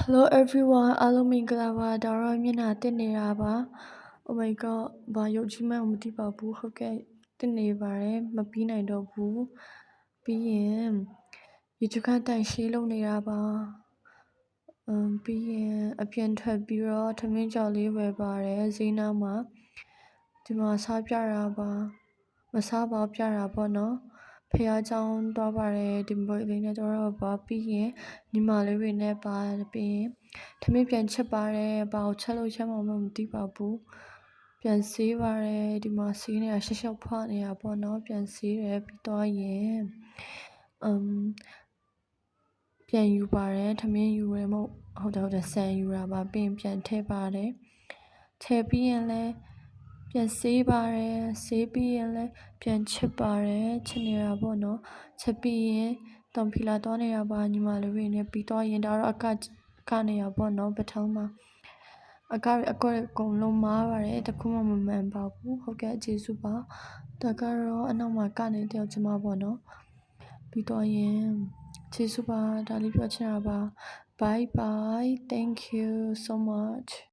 Hello everyone အားလုံးမင်္ဂလာပါဒါတော့မျက်နှာတက်နေတာပါ Oh my god ဘာရုပ်ကြီးမှမသိပါဘူးဟုတ်ကဲ့တက်နေပါတယ်မပြီးနိုင်တော့ဘူးပြီးရင်ရေချခန်းတိုင်ရှေးလုံးနေတာပါပြီးရင်အပြင်ထွက်ပြီးတော့ထမင်းကြော်လေးဝယ်ပါတယ်ဈေးနားမှာဒီမှာစားပြတာပါမစားပါပြတာပေါ့နော်ဖះเจ้าသွားပါတယ်ဒီဘွေလေးနဲ့တော့ပါပြီးရင်ညီမလေးတွေနဲ့ပါပြီးရင်ထမင်းပြန်ချက်ပါတယ်ဘာကိုချက်လို့ချက်မှမသိပါဘူးပြန်ဆေးပါတယ်ဒီမှာဆေးနေတာရှက်ရှက်ဖွားနေတာပေါ့နော်ပြန်ဆေးတယ်ပြီးတော့ရင်ပြန်ယူပါတယ်ထမင်းယူရမဟုတ်တယ်ဆန်ယူတာပါပြီးရင်ပြန်ထည့်ပါတယ်ထည့်ပြီးရင်လည်းပြန်ဆေးပါတယ်ဆေးပြီးရင်လည်းပြန်ချက်ပါတယ်ချက်နေတာပေါ့နော်ချက်ပြီးရင်တောင်ဖီလာတော့နေတာပါညီမလေးတွေနဲ့ပြီးတော့ရင်ဒါတော့ကနေရပေါ့နော်ပထမမှာအကောက်အကုန်လုံးမားပါတယ်တခုမှမမှန်ပါဘူးဟုတ်ကဲ့ကျေးဇူးပါဒါကတော့အနောက်မှာကနေတယောက်ချင်မှာပေါ့နော်ပြီးတော့ရင်ကျေးဇူးပါဒါလေးပြောချင်တာပါ bye bye thank you so much